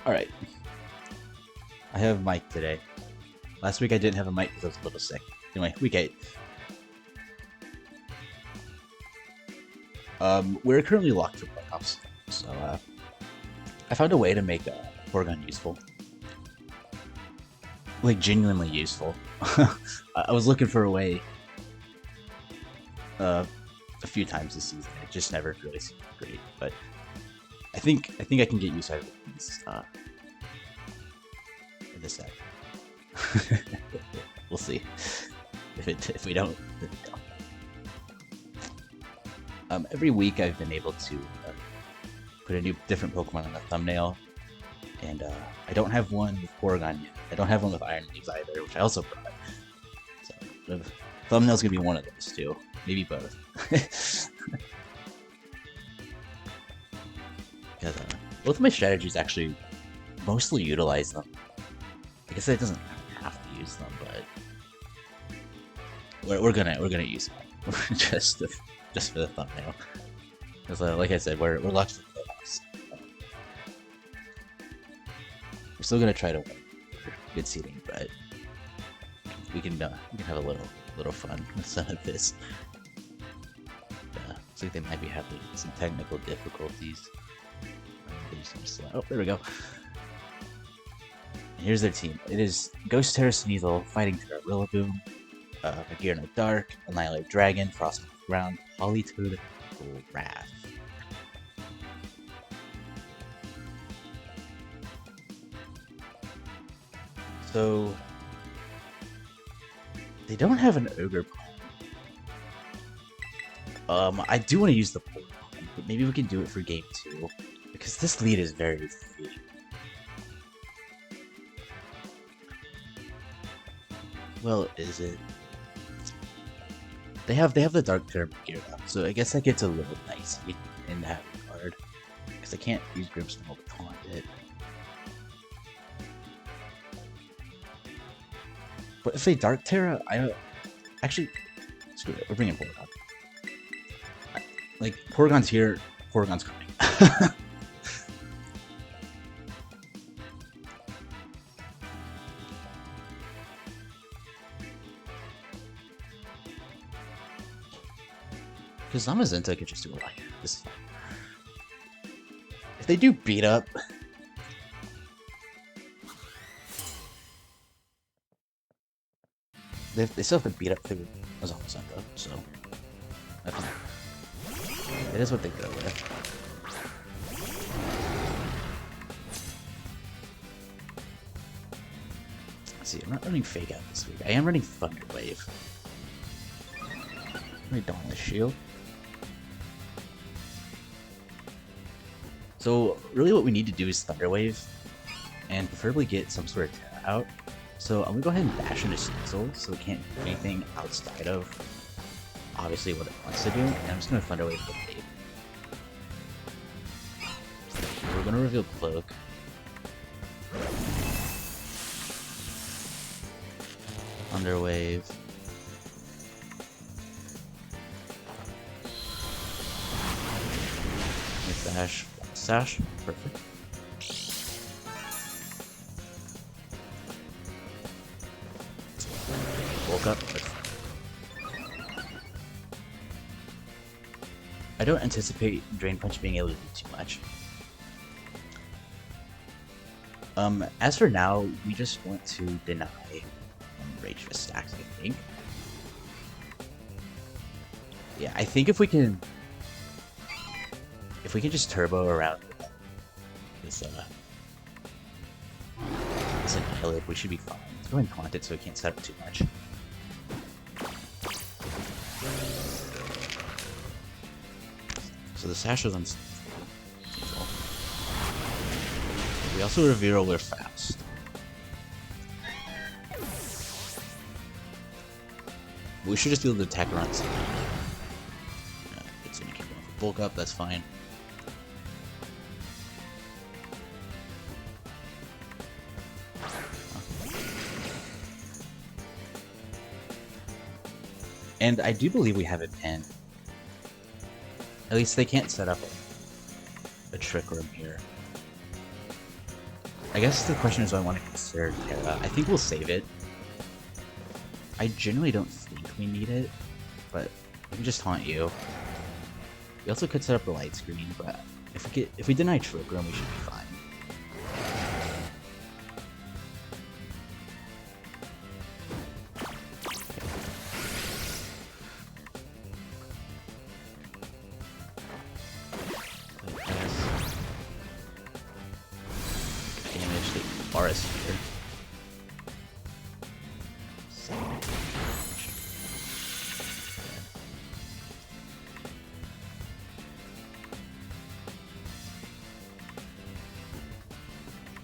Alright, I have Mike today. Last week I didn't have a mic because I was a little sick. Anyway, week 8. We're currently locked for playoffs, so I found a way to make Porygon useful. Like, genuinely useful. I was looking for a way a few times this season. It just never really seemed great, but I think I can get used out of these in this set. We'll see. If we don't, then we don't. Every week I've been able to put a new different Pokemon on the thumbnail, and I don't have one with Porygon yet. I don't have one with Iron Leaves either, which I also brought. So the thumbnail's gonna be one of those two, maybe both. Because both of my strategies actually mostly utilize them. I guess it doesn't have to use them, but we're gonna use them just for the thumbnail. Because like I said, we're locked for playoffs. We're still gonna try to win for good seeding, but we can have a little fun with some of this. Looks like they might be having some technical difficulties. Oh, there we go. And here's their team. It is Ghost Terra Sneasel, Fighting Terra Rillaboom, Magirna Dark, Annihilate Dragon, Frostmoth Ground, Politoed Wrath. So they don't have an Ogre Palm. I do want to use the Porygon, but maybe we can do it for game 2. Because this lead is very free. Well, is it? They have the Dark Terra geared up, so I guess that gets a little dicey in that regard. Because I can't use Grimmsnarl to taunt it. But if they Dark Terra, actually screw it. We're bringing Porygon. Like Porygon's here, Porygon's coming. Because Zamazenta could just do a lot here. This is fine. If they do beat up... They still have to beat up through Zamazenta, so... It is what they go with. Let's see, I'm not running Fake Out this week. I am running Thunder Wave. Let me don this shield. So really what we need to do is Thunder Wave, and preferably get some sort of Terra out. So I'm gonna go ahead and bash into Sneasel, so it can't do anything outside of obviously what it wants to do, and I'm just gonna Thunder Wave the bait. We're gonna reveal Cloak. Thunder Wave. Sash. Sash? Perfect. Woke up. I don't anticipate Drain Punch being able to do too much. As for now, we just want to deny Rage Fist stacks, I think. Yeah, I think if we can just turbo around this Annihilate, we should be fine. Let's go ahead and taunt it so it can't set up too much. So the Sash is on Sneasel. We also reveal we're fast. We should just be able to attack around something. It's gonna keep going for bulk up, that's fine. And I do believe we have it pinned. At least they can't set up a trick room here. I guess the question is, do I want to consider Terra? I think we'll save it. I generally don't think we need it, but we can just taunt you. We also could set up a light screen, but if we deny Trick Room, we should be fine. Damage the Forest here.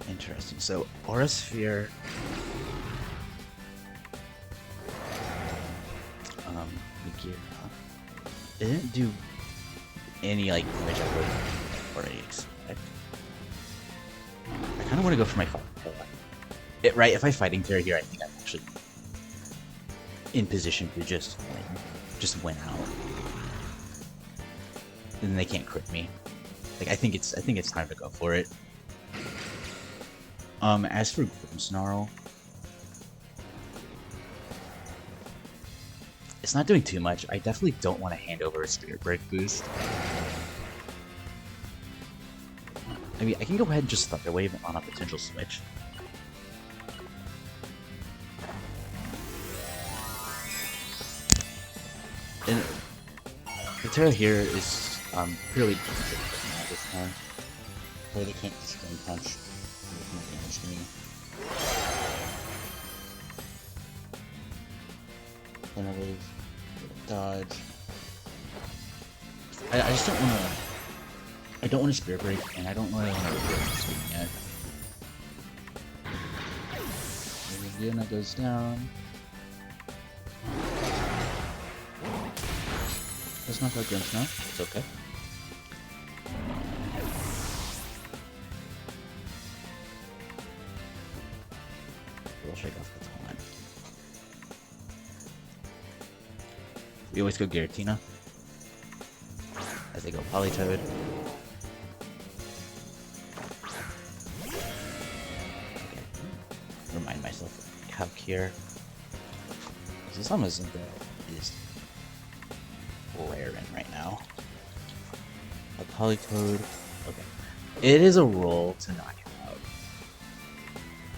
Interesting. So Aura Sphere. The gear. It didn't do any like damage I would already expect. I kind of want to go for my fight. Right, if I fighting Terra here, I think I'm actually in position to just win out. And then they can't crit me. Like I think it's time to go for it. As for Grimmsnarl, it's not doing too much. I definitely don't want to hand over a Spirit Break boost. I mean, I can go ahead and just Thunder Wave on a potential switch. And the Terra here is purely defensive at this time. So they can't just Stone Punch. Damage to me. Thunder Wave, dodge. I just don't want to. I don't want to Spirit Break, and I don't really want to regret this game yet. Luna goes down. Let's not go Grimmsnarl. It's okay. We'll shake off the taunt. We always go Giratina as they go Politoed. Okay. Remind myself of Calc here. This almost is raring right now. A Politoed. Okay. It is a roll to knock him out.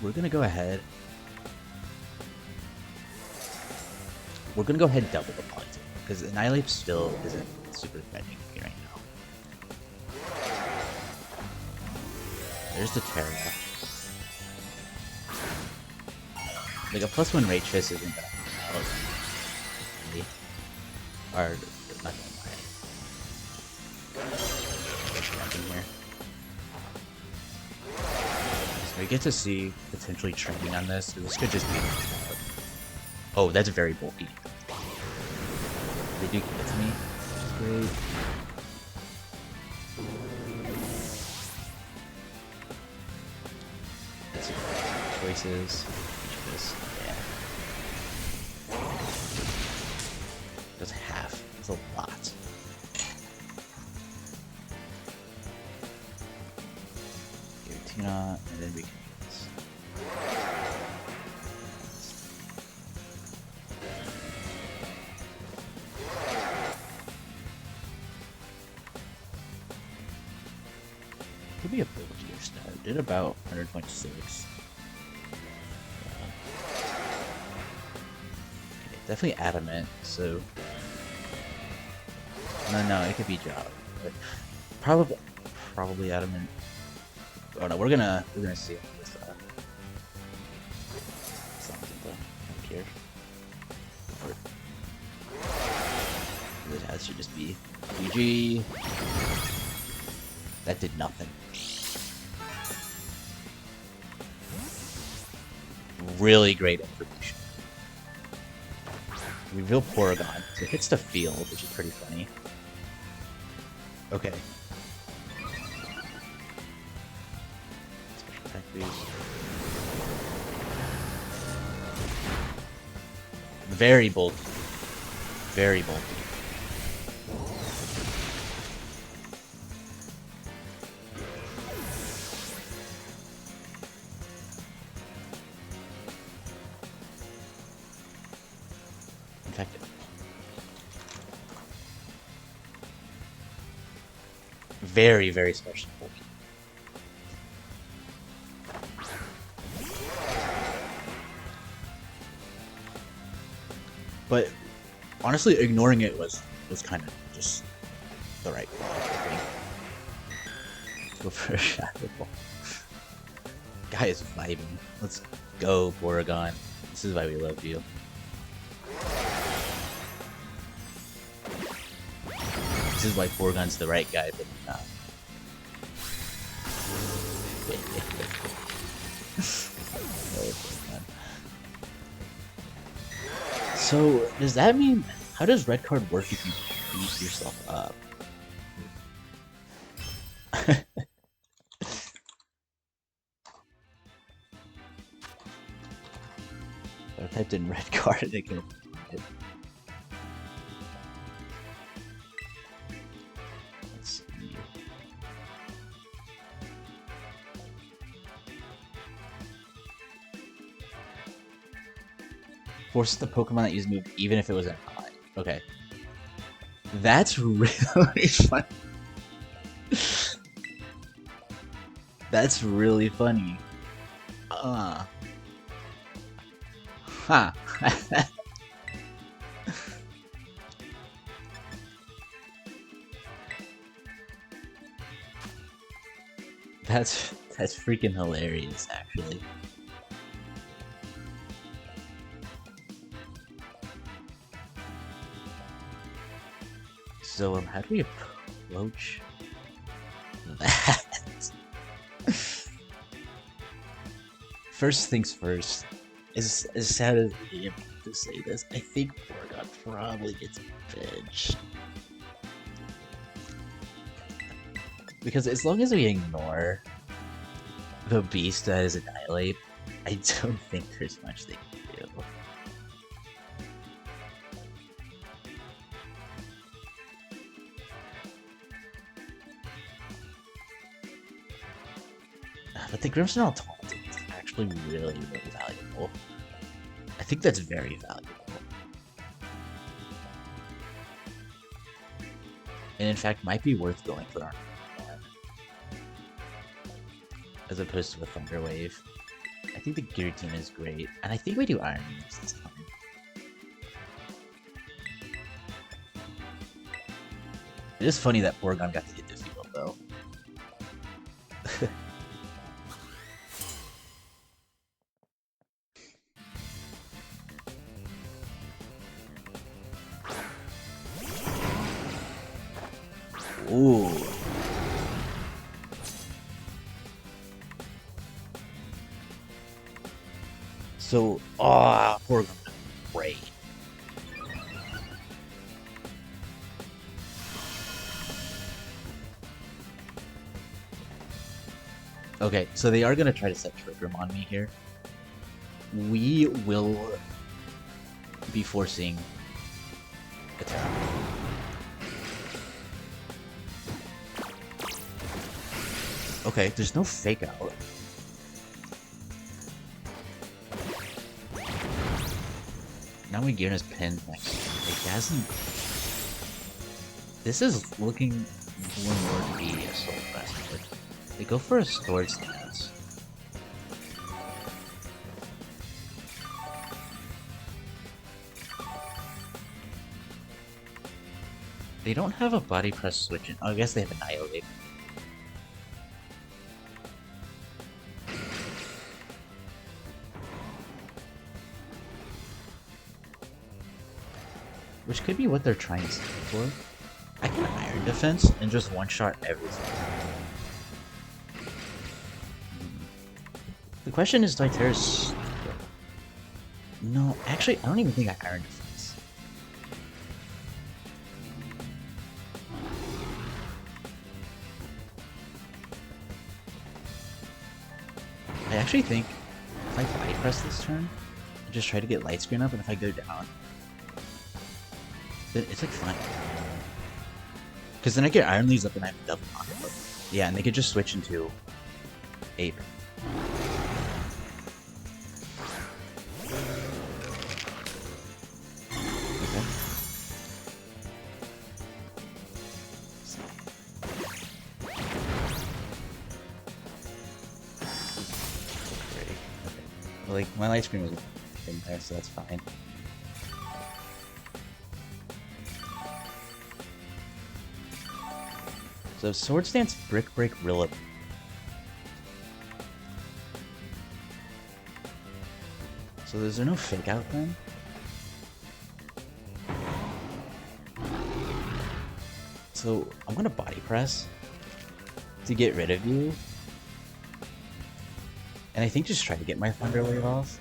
We're gonna go ahead. We're gonna go ahead and double the Politoed because Annihilate still isn't super threatening me right now. There's the Terra. Like a +1 Rage Fist isn't gonna come out. Really. Or not gonna lie. Here. So we get to see potentially training on this. So this could just be. Oh, that's very bulky. They do get to me, which is great. Let's see choices. Yeah. That's half. That's a lot. Giratina, and then we can do this. Could be a bulkier stat. Did about 100.6. Okay, definitely adamant. So no, it could be job, but probably adamant. Oh no, we're gonna see it with something here. That should just be GG. That did nothing. Really great information. Reveal Porygon. So it hits the field, which is pretty funny. Okay. Special attack boost. Very bulky. Very bulky. effective. Very, very special. But honestly, ignoring it was kind of just the right call, I think. Go for a Shadow Ball. Guy is vibing. Let's go, Porygon. This is why we love you. This is why Porygon's the right guy, but not. So, does that mean... How does red card work if you beat yourself up? I typed in red card and it can find it. Let's see. Forces the Pokemon that uses move even if it was an ally. Okay. That's really funny. That's really funny. Huh. That's freaking hilarious, actually. So, how do we approach that? First things first, as sad as I am to say this, I think Porygon probably gets benched. Because as long as we ignore the beast that is Annihilate, I don't think there's much they can do. But the Grimmsnarl taunting is actually really, really valuable. I think that's very valuable. And in fact, might be worth going for our as opposed to a Thunder Wave. I think the Guillotine is great, and I think we do Iron moves this time. It is funny that Porygon got to hit the field, though. Ooh. So, Porygon, great. Okay, so they are gonna try to set Trick Room on me here. We will be forcing attack. Okay, there's no fake out. Now we get his pin next. It doesn't. This is looking more to be a Soul Press. They go for a Storage Stance. They don't have a Body Press switch in. Oh, I guess they have Annihilate. Which could be what they're trying to stand for. I can Iron Defense and just one-shot everything. The question is, do I Terrace? No, actually, I don't even think I Iron Defense. I actually think if I Body Press this turn, I just try to get Light Screen up, and if I go down, then it's like fine. Because then I get Iron Leaves up and I have double knockout. Yeah, and they could just switch into Ape. Okay. Like, my light screen was in there, so that's fine. So Swords Dance, Brick Break, Rilla. So is there no fake out then? So I'm gonna body press to get rid of you. And I think just try to get my Thunder Wave off.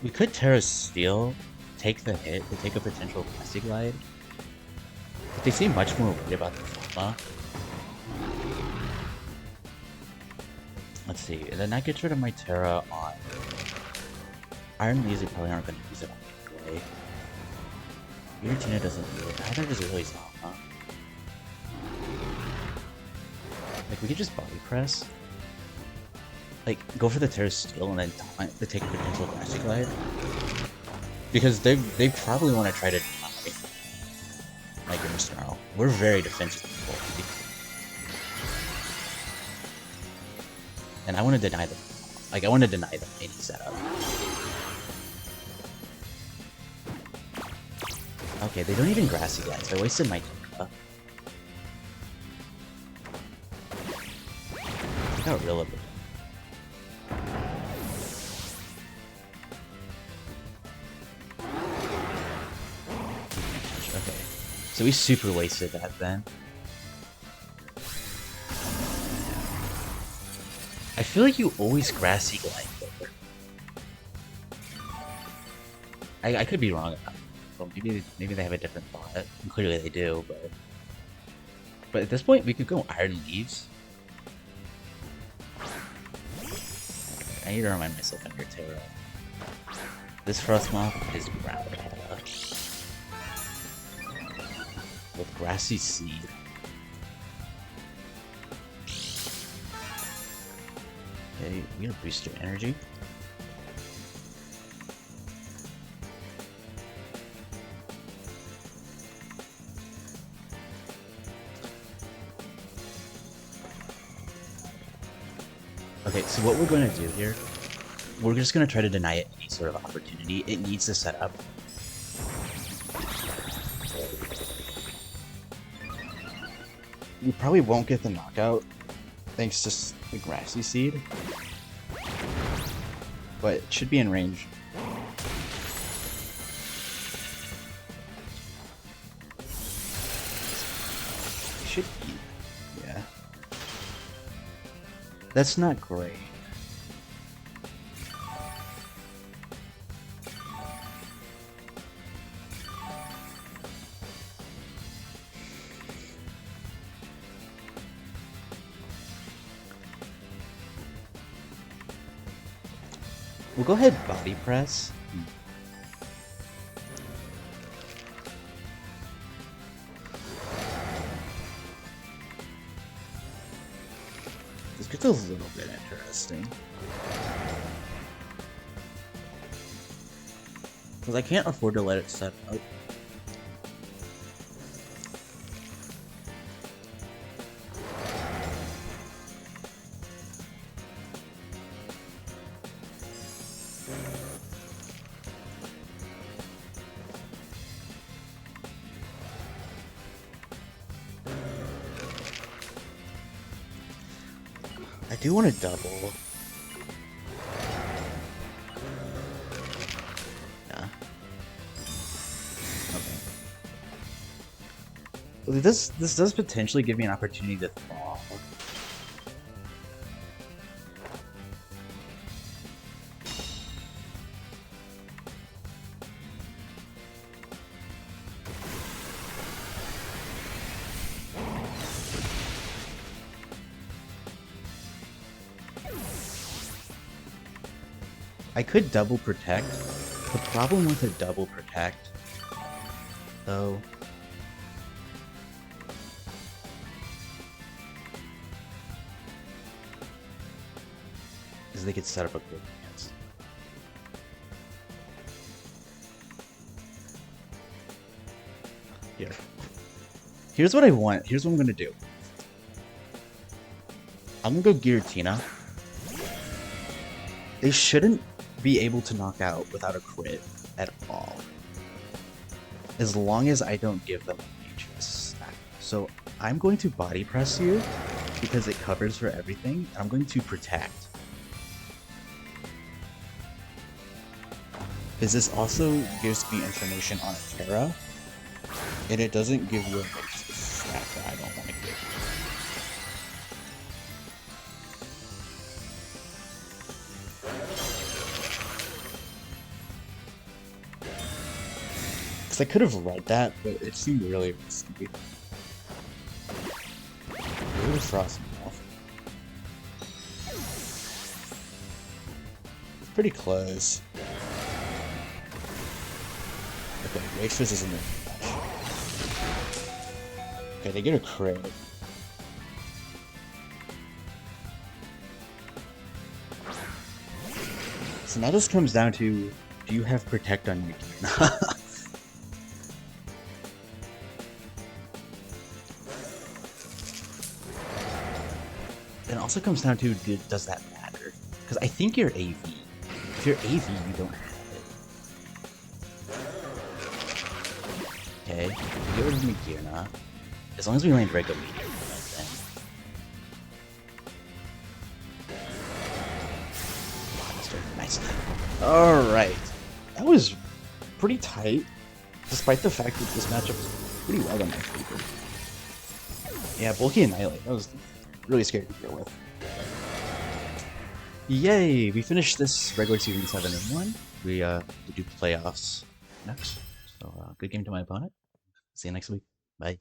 We could Terra Steel, take the hit to take a potential Glasty Glide. But they seem much more worried about the Plasma. Let's see, and then that gets rid of my Terra on Iron Leaves. They probably aren't going to use it on anyway. Giratina doesn't do it. Neither does really Zama. Like, we could just body press. Like, go for the Terra Steel and then taunt to take a potential Glasty Glide. Because they probably want to try to deny my Grimmsnarl. We're very defensive. And I want to deny them. Like, I want to deny them any setup. Okay, they don't even Grassy Glide, so I wasted my Terra. Check out Rilla. Okay, so we super wasted that then. I feel like you always Grassy Glide over. I could be wrong about it. Well, maybe they have a different thought. And clearly they do, but at this point we could go Iron Leaves. I need to remind myself under Terra. This Frostmoth is ground with Grassy Seed. Okay, we gotta boost your energy. Okay, so what we're going to do here, we're just going to try to deny it any sort of opportunity. It needs to set up. We probably won't get the knockout, thanks to the Grassy Seed. But it should be in range. It should be. Yeah. That's not great. We'll go ahead body press. This gets a little bit interesting. Because I can't afford to let it set up. I do want to double. Yeah. Okay. Well, this does potentially give me an opportunity to thaw. I could double protect. The problem with a double protect, though, is they could set up a quick dance. Here. Here's what I want. Here's what I'm gonna do. I'm gonna go Giratina. They shouldn't be able to knock out without a crit at all. As long as I don't give them a Matrix stack. So I'm going to body press you because it covers for everything. I'm going to protect. Because this also gives me information on a Terra, and it doesn't give you a Matrix stack that I don't want to give you. I could have read that, but it seemed really risky. It would have frozen me off. It's pretty close. Okay, Rage Fizz isn't there much. Okay, they get a crit. So now this comes down to, do you have Protect on your game? It also comes down to, does that matter? Because I think you're AV. If you're AV, you don't have it. Okay, get rid of Megirna. As long as we land Rego Meteor, then. Nice. Alright. That was pretty tight, despite the fact that this matchup was pretty well in my favor. Yeah, Bulky Annihilate. That was really scary to deal with. Yay! We finished this regular season 7-1. We do playoffs next. So good game to my opponent. See you next week. Bye.